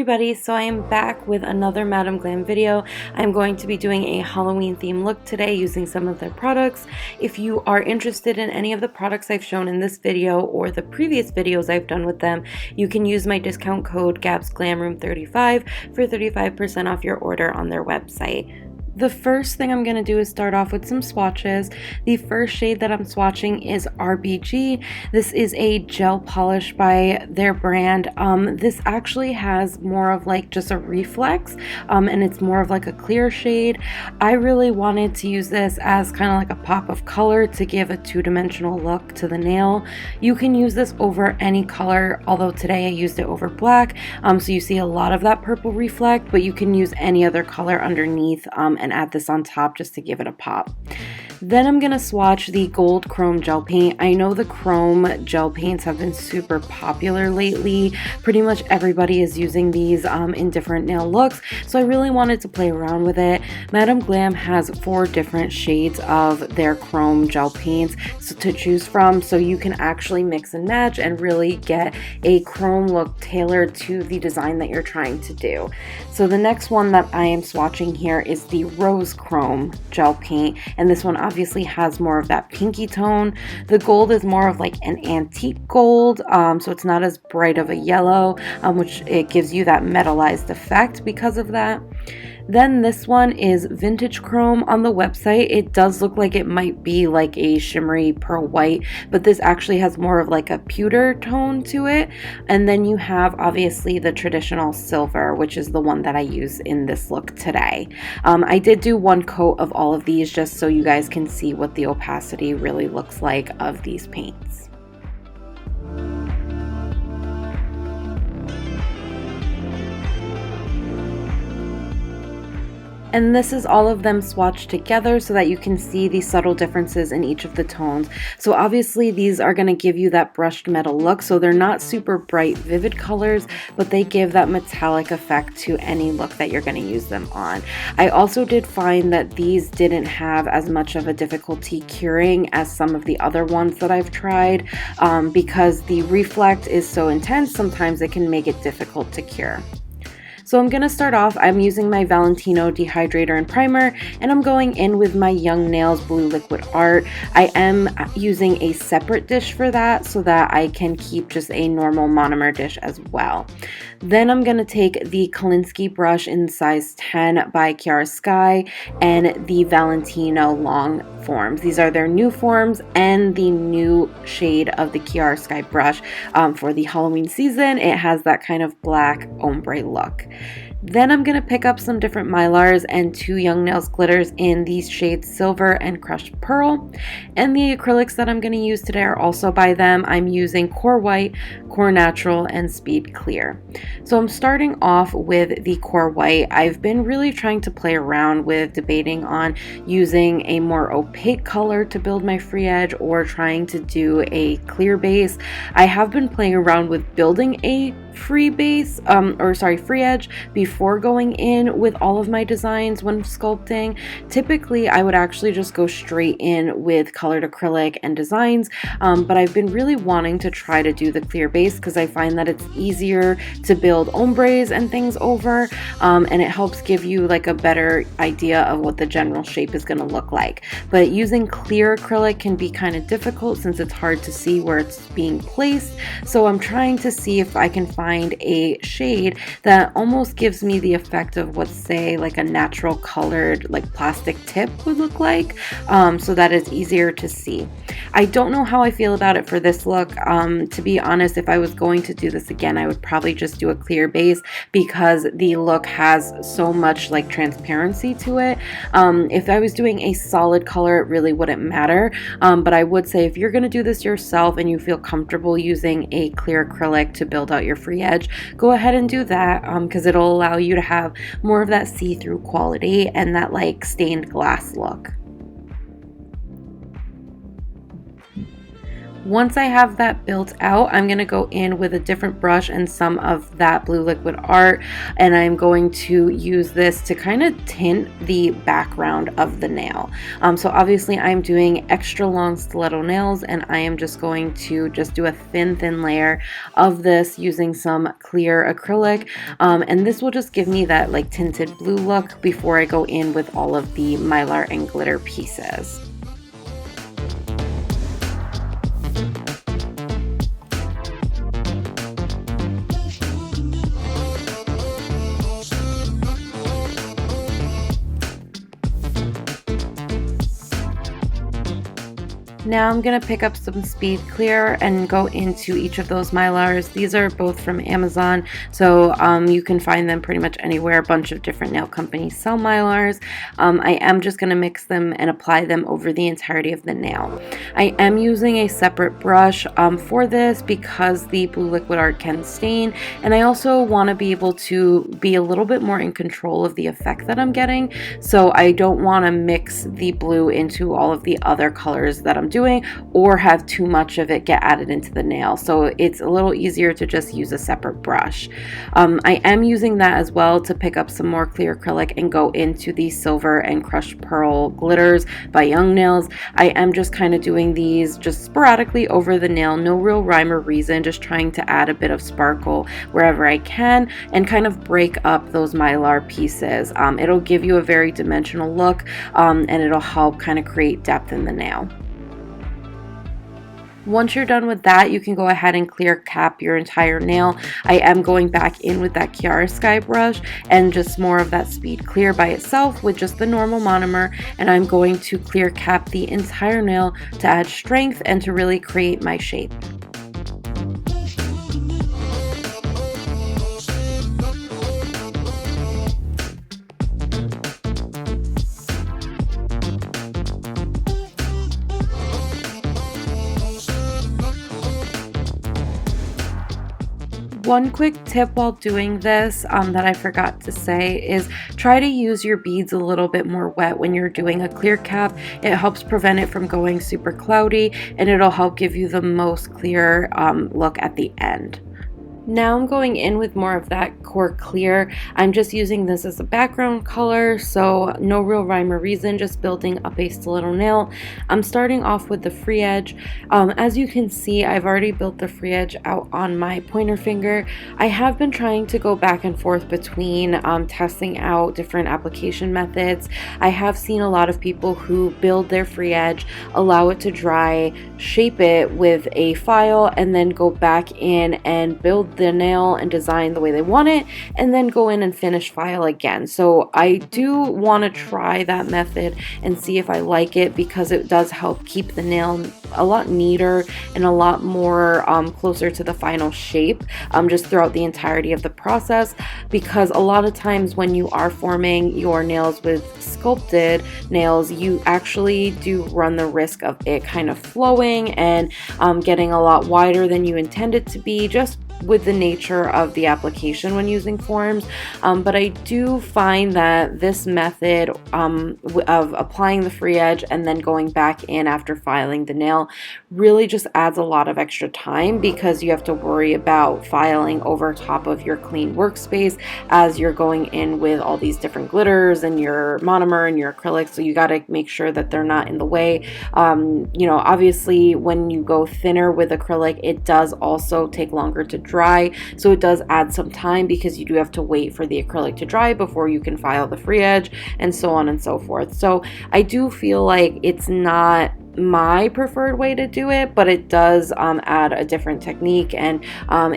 everybody, so I am back with another Madam Glam video. I'm going to be doing a Halloween theme look today using some of their products. If you are interested in any of the products I've shown in this video or the previous videos I've done with them, you can use my discount code GABSGLAMROOM35 for 35% off your order on their website. The first thing I'm going to do is start off with some swatches. The first shade that I'm swatching is RBG. This is a gel polish by their brand. This actually has more of like just a reflex, and it's more of like a clear shade. I really wanted to use this as kind of like a pop of color to give a two-dimensional look to the nail. You can use this over any color, although today I used it over black, so you see a lot of that purple reflect, but you can use any other color underneath and add this on top just to give it a pop. Then I'm going to swatch the gold chrome gel paint. I know the chrome gel paints have been super popular lately. Pretty much everybody is using these in different nail looks, so I really wanted to play around with it. Madam Glam has 4 different shades of their chrome gel paints to choose from, so you can actually mix and match and really get a chrome look tailored to the design that you're trying to do. So the next one that I am swatching here is the rose chrome gel paint, and this one obviously has more of that pinky tone. The gold is more of like an antique gold, so it's not as bright of a yellow, which it gives you that metallized effect because of that. Then this one is vintage chrome. On the website it does look like it might be like a shimmery pearl white, but this actually has more of like a pewter tone to it. And then you have obviously the traditional silver, which is the one that I use in this look today. I did do one coat of all of these just so you guys can see what the opacity really looks like of these paints. And this is all of them swatched together so that you can see the subtle differences in each of the tones. So obviously these are going to give you that brushed metal look, so they're not super bright vivid colors, but they give that metallic effect to any look that you're going to use them on. I also did find that these didn't have as much of a difficulty curing as some of the other ones that I've tried, because the reflect is so intense, sometimes it can make it difficult to cure. So I'm going to start off, I'm using my Valentino Dehydrator and Primer, and I'm going in with my Young Nails Blue Liquid Art. I am using a separate dish for that so that I can keep just a normal monomer dish as well. Then I'm going to take the Kolinsky brush in size 10 by Kiara Sky and the Valentino long forms. These are their new forms and the new shade of the Kiara Sky brush for the Halloween season. It has that kind of black ombre look. Then I'm going to pick up some different Mylars and 2 Young Nails glitters in these shades Silver and Crushed Pearl. And the acrylics that I'm going to use today are also by them. I'm using Core White, Core Natural, and Speed Clear. So I'm starting off with the Core White. I've been really trying to play around with debating on using a more opaque color to build my free edge or trying to do a clear base. I have been playing around with building a free edge before going in with all of my designs when sculpting. Typically I would actually just go straight in with colored acrylic and designs, but I've been really wanting to try to do the clear base because I find that it's easier to build ombres and things over, and it helps give you like a better idea of what the general shape is going to look like. But using clear acrylic can be kind of difficult since it's hard to see where it's being placed, so I'm trying to see if I can find a shade that almost gives me the effect of what, say, like a natural colored like plastic tip would look like, so that it's easier to see. I don't know how I feel about it for this look. To be honest, if I was going to do this again, I would probably just do a clear base because the look has so much like transparency to it. If I was doing a solid color, it really wouldn't matter, but I would say if you're going to do this yourself and you feel comfortable using a clear acrylic to build out your free edge, go ahead and do that, because it'll allow you to have more of that see-through quality and that like stained glass look. Once I have that built out, I'm going to go in with a different brush and some of that blue liquid art, and I'm going to use this to kind of tint the background of the nail. So obviously I'm doing extra long stiletto nails, and I am just going to just do a thin layer of this using some clear acrylic, and this will just give me that like tinted blue look before I go in with all of the mylar and glitter pieces. Now I'm going to pick up some Speed Clear and go into each of those mylars. These are both from Amazon, so you can find them pretty much anywhere. A bunch of different nail companies sell mylars. I am just going to mix them and apply them over the entirety of the nail. I am using a separate brush for this because the blue liquid art can stain, and I also want to be able to be a little bit more in control of the effect that I'm getting, so I don't want to mix the blue into all of the other colors that I'm doing or have too much of it get added into the nail. So it's a little easier to just use a separate brush. I am using that as well to pick up some more clear acrylic and go into the silver and crushed pearl glitters by Young Nails. I am just kind of doing these just sporadically over the nail, no real rhyme or reason, just trying to add a bit of sparkle wherever I can and kind of break up those mylar pieces. It'll give you a very dimensional look, and it'll help kind of create depth in the nail. Once you're done with that, you can go ahead and clear cap your entire nail. I am going back in with that Kiara Sky brush and just more of that Speed Clear by itself with just the normal monomer, and I'm going to clear cap the entire nail to add strength and to really create my shape. One quick tip while doing this that I forgot to say is try to use your beads a little bit more wet when you're doing a clear cap. It helps prevent it from going super cloudy, and it'll help give you the most clear look at the end. Now I'm going in with more of that core clear. I'm just using this as a background color, so no real rhyme or reason, just building up a stiletto nail. I'm starting off with the free edge. As you can see, I've already built the free edge out on my pointer finger. I have been trying to go back and forth between testing out different application methods. I have seen a lot of people who build their free edge, allow it to dry, shape it with a file, and then go back in and build the nail and design the way they want it, and then go in and finish file again. So I do want to try that method and see if I like it, because it does help keep the nail a lot neater and a lot more closer to the final shape just throughout the entirety of the process, because a lot of times when you are forming your nails with sculpted nails, you actually do run the risk of it kind of flowing and getting a lot wider than you intend it to be, just with the nature of the application when using forms. But I do find that this method of applying the free edge and then going back in after filing the nail really just adds a lot of extra time, because you have to worry about filing over top of your clean workspace as you're going in with all these different glitters and your monomer and your acrylic, so you got to make sure that they're not in the way. You know, obviously when you go thinner with acrylic, it does also take longer to dry, so it does add some time, because you do have to wait for the acrylic to dry before you can file the free edge, and so on and so forth. So I do feel like it's not my preferred way to do it, but it does add a different technique, and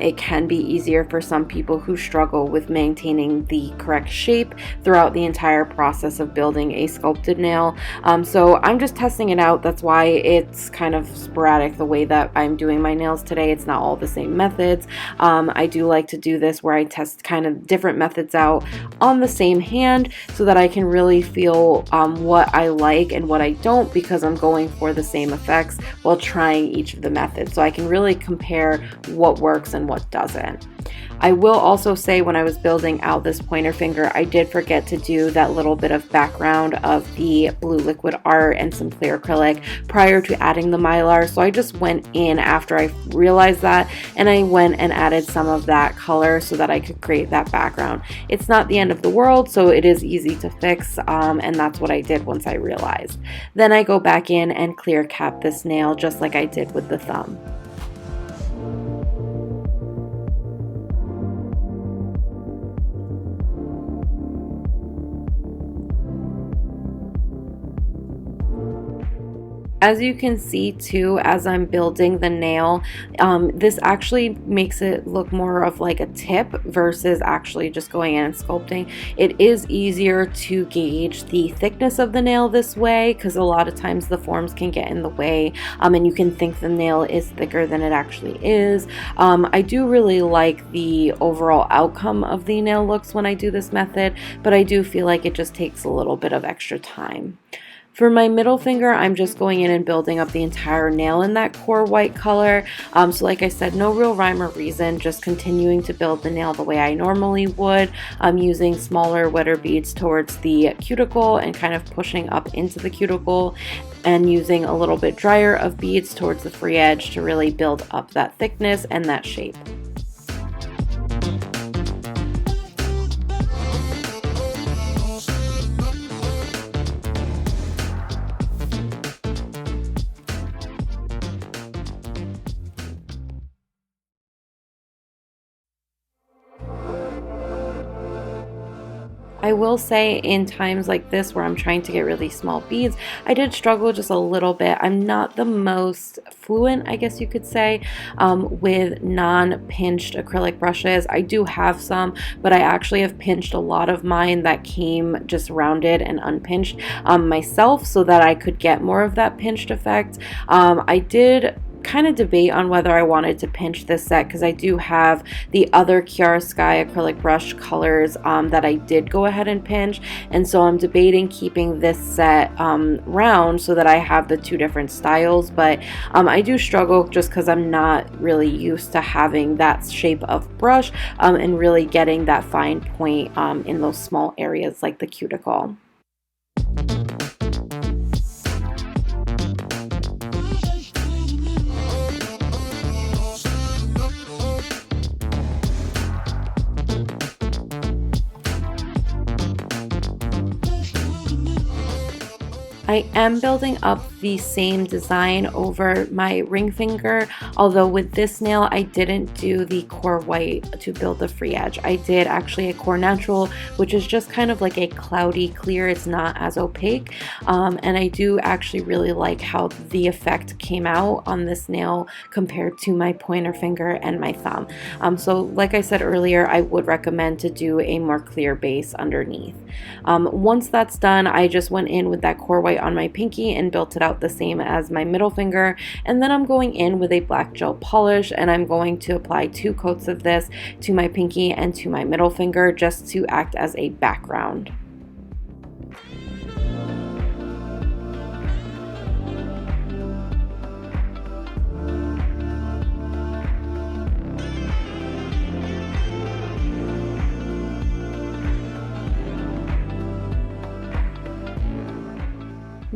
it can be easier for some people who struggle with maintaining the correct shape throughout the entire process of building a sculpted nail. So I'm just testing it out. That's why it's kind of sporadic the way that I'm doing my nails today. It's not all the same methods. I do like to do this where I test kind of different methods out on the same hand, so that I can really feel what I like and what I don't, because I'm going for the same effects while trying each of the methods, so I can really compare what works and what doesn't. I will also say when I was building out this pointer finger, I did forget to do that little bit of background of the blue liquid art and some clear acrylic prior to adding the Mylar. So I just went in after I realized that, and I went and added some of that color so that I could create that background. It's not the end of the world, so it is easy to fix, and that's what I did once I realized. Then I go back in and clear cap this nail just like I did with the thumb. As you can see too, as I'm building the nail, this actually makes it look more of like a tip versus actually just going in and sculpting. It is easier to gauge the thickness of the nail this way because a lot of times the forms can get in the way, and you can think the nail is thicker than it actually is. I do really like the overall outcome of the nail looks when I do this method, but I do feel like it just takes a little bit of extra time. For my middle finger, I'm just going in and building up the entire nail in that core white color. So like I said, no real rhyme or reason, just continuing to build the nail the way I normally would. I'm using smaller, wetter beads towards the cuticle and kind of pushing up into the cuticle, and using a little bit drier of beads towards the free edge to really build up that thickness and that shape. I will say in times like this where I'm trying to get really small beads, I did struggle just a little bit. I'm not the most fluent, I guess you could say, with non-pinched acrylic brushes. I do have some, but I actually have pinched a lot of mine that came just rounded and unpinched myself so that I could get more of that pinched effect. I did kind of debate on whether I wanted to pinch this set because I do have the other Kiara Sky acrylic brush colors that I did go ahead and pinch, and so I'm debating keeping this set round so that I have the two different styles, but I do struggle just because I'm not really used to having that shape of brush and really getting that fine point in those small areas like the cuticle. I am building up the same design over my ring finger, although with this nail I didn't do the core white to build the free edge. I did actually a core natural, which is just kind of like a cloudy clear. It's not as opaque, and I do actually really like how the effect came out on this nail compared to my pointer finger and my thumb. So like I said earlier, I would recommend to do a more clear base underneath. Once that's done, I just went in with that core white on my pinky and built it out the same as my middle finger, and then I'm going in with a black gel polish and I'm going to apply 2 coats of this to my pinky and to my middle finger just to act as a background.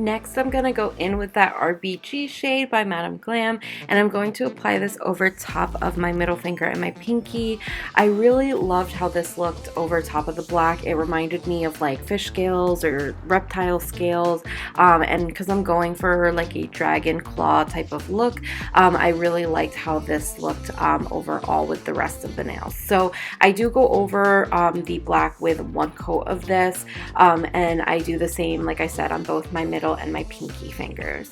Next, I'm going to go in with that RBG shade by Glam, and I'm going to apply this over top of my middle finger and my pinky. I really loved how this looked over top of the black. It reminded me of like fish scales or reptile scales, and because I'm going for like a dragon claw type of look, I really liked how this looked overall with the rest of the nails. So I do go over the black with 1 coat of this, and I do the same, like I said, on both my middle and my pinky fingers.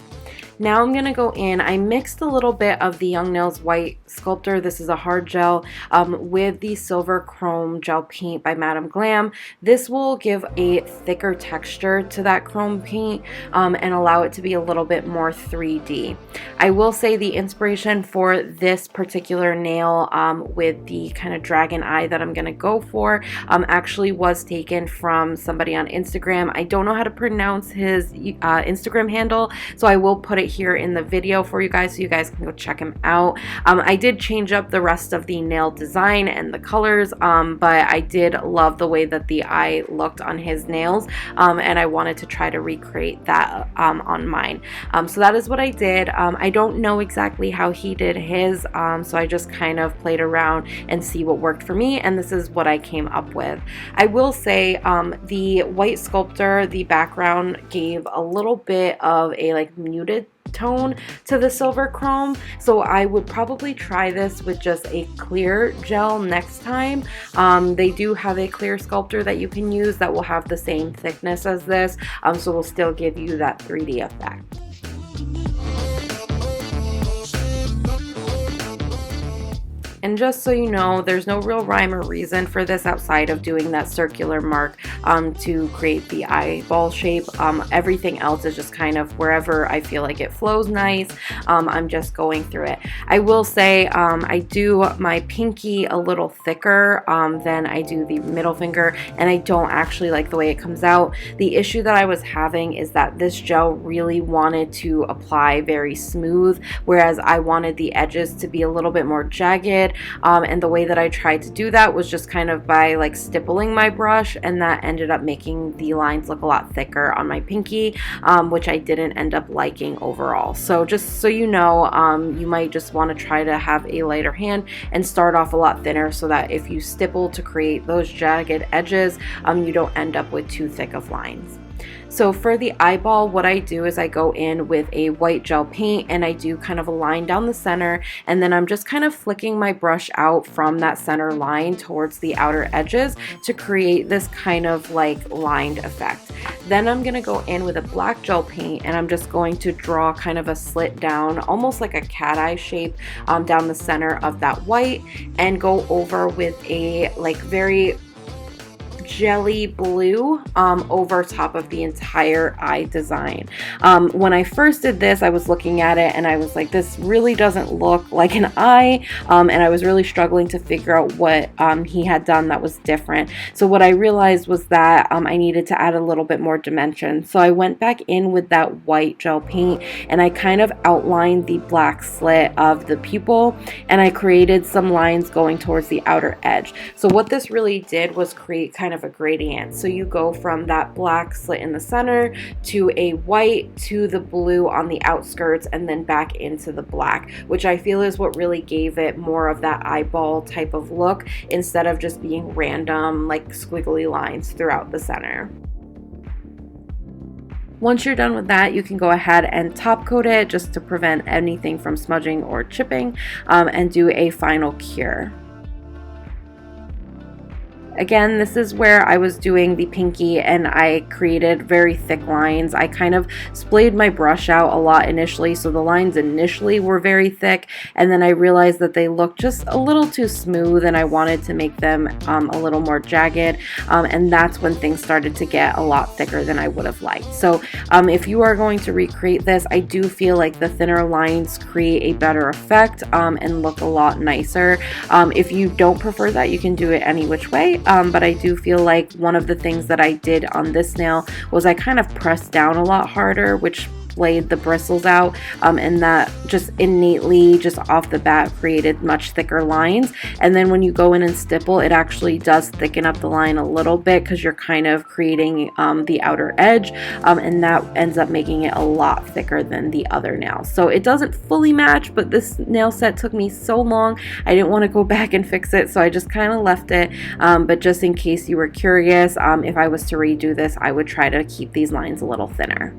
Now I'm going to go in. I mixed a little bit of the Young Nails White Sculptor. This is a hard gel with the Silver Chrome Gel Paint by Glam. This will give a thicker texture to that chrome paint and allow it to be a little bit more 3D. I will say the inspiration for this particular nail with the kind of dragon eye that I'm going to go for actually was taken from somebody on Instagram. I don't know how to pronounce his Instagram handle, so I will put it right here in the video for you guys so you guys can go check him out. I did change up the rest of the nail design and the colors, but I did love the way that the eye looked on his nails, and I wanted to try to recreate that on mine. So that is what I did. I don't know exactly how he did his, so I just kind of played around and see what worked for me, and this is what I came up with. I will say the white Sculptor, the background gave a little bit of a like muted tone to the silver chrome, so I would probably try this with just a clear gel next time. They do have a clear Sculptor that you can use that will have the same thickness as this, so will still give you that 3D effect. And just so you know, there's no real rhyme or reason for this outside of doing that circular mark to create the eyeball shape. Everything else is just kind of wherever I feel like it flows nice. I'm just going through it. I will say I do my pinky a little thicker than I do the middle finger, and I don't actually like the way it comes out. The issue that I was having is that this gel really wanted to apply very smooth, whereas I wanted the edges to be a little bit more jagged. And the way that I tried to do that was just kind of by like stippling my brush, and that ended up making the lines look a lot thicker on my pinky, which I didn't end up liking overall. So just so you know, you might just want to try to have a lighter hand and start off a lot thinner so that if you stipple to create those jagged edges, you don't end up with too thick of lines. So for the eyeball, what I do is I go in with a white gel paint and I do kind of a line down the center, and then I'm just kind of flicking my brush out from that center line towards the outer edges to create this kind of like lined effect. Then I'm going to go in with a black gel paint and I'm just going to draw kind of a slit down, almost like a cat eye shape, down the center of that white, and go over with a like very jelly blue over top of the entire eye design. When I first did this, I was looking at it and I was like, this really doesn't look like an eye, and I was really struggling to figure out what he had done that was different. So what I realized was that I needed to add a little bit more dimension. So I went back in with that white gel paint and I kind of outlined the black slit of the pupil, and I created some lines going towards the outer edge. So what this really did was create kind of a gradient. So you go from that black slit in the center to a white to the blue on the outskirts and then back into the black, which I feel is what really gave it more of that eyeball type of look instead of just being random like squiggly lines throughout the center. Once you're done with that, you can go ahead and top coat it just to prevent anything from smudging or chipping, and do a final cure. Again, this is where I was doing the pinky and I created very thick lines. I kind of splayed my brush out a lot initially, so the lines initially were very thick, and then I realized that they looked just a little too smooth and I wanted to make them a little more jagged, and that's when things started to get a lot thicker than I would have liked. So if you are going to recreate this, I do feel like the thinner lines create a better effect and look a lot nicer. If you don't prefer that, you can do it any which way. But I do feel like one of the things that I did on this nail was I kind of pressed down a lot harder, which laid the bristles out, and that just innately, just off the bat, created much thicker lines. And then when you go in and stipple, it actually does thicken up the line a little bit because you're kind of creating the outer edge, and that ends up making it a lot thicker than the other nail. So it doesn't fully match, but this nail set took me so long, I didn't want to go back and fix it, so I just kind of left it. But just in case you were curious, if I was to redo this, I would try to keep these lines a little thinner.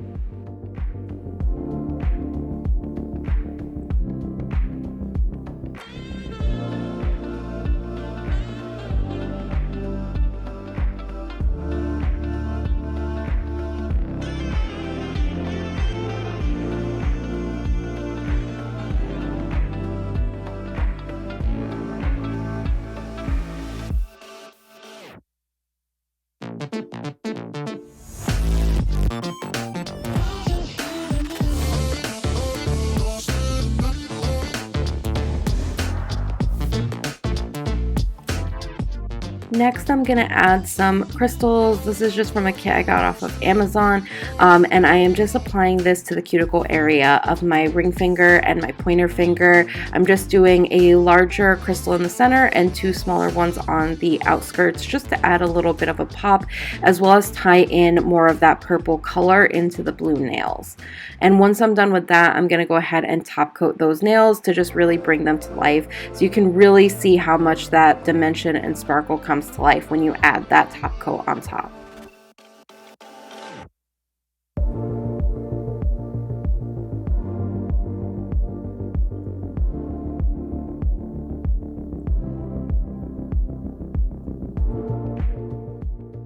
Next, I'm going to add some crystals. This is just from a kit I got off of Amazon, and I am just applying this to the cuticle area of my ring finger and my pointer finger. I'm just doing a larger crystal in the center and two smaller ones on the outskirts just to add a little bit of a pop, as well as tie in more of that purple color into the blue nails. And once I'm done with that, I'm going to go ahead and top coat those nails to just really bring them to life, so you can really see how much that dimension and sparkle comes to life when you add that top coat on top.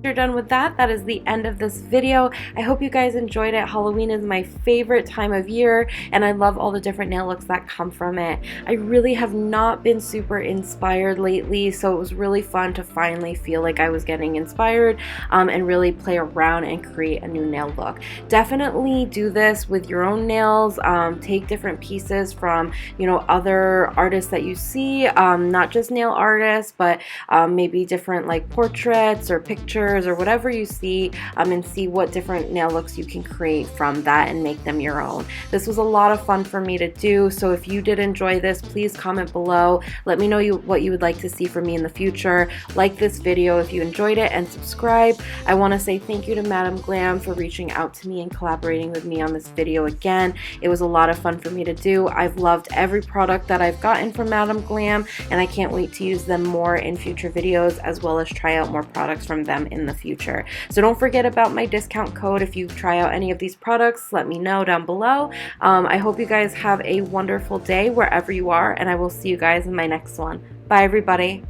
You're done with that. That is the end of this video. I hope you guys enjoyed it. Halloween is my favorite time of year, and I love all the different nail looks that come from it. I really have not been super inspired lately, so it was really fun to finally feel like I was getting inspired and really play around and create a new nail look. Definitely do this with your own nails. Take different pieces from, you know, other artists that you see, not just nail artists, but maybe different like portraits or pictures or whatever you see, and see what different nail looks you can create from that and make them your own. This was a lot of fun for me to do, so if you did enjoy this, please comment below. Let me know what you would like to see from me in the future. Like this video if you enjoyed it, and subscribe. I want to say thank you to Madam Glam for reaching out to me and collaborating with me on this video again. It was a lot of fun for me to do. I've loved every product that I've gotten from Madam Glam, and I can't wait to use them more in future videos, as well as try out more products from them in the future. So don't forget about my discount code. If you try out any of these products, let me know down below. I hope you guys have a wonderful day wherever you are, and I will see you guys in my next one. Bye everybody.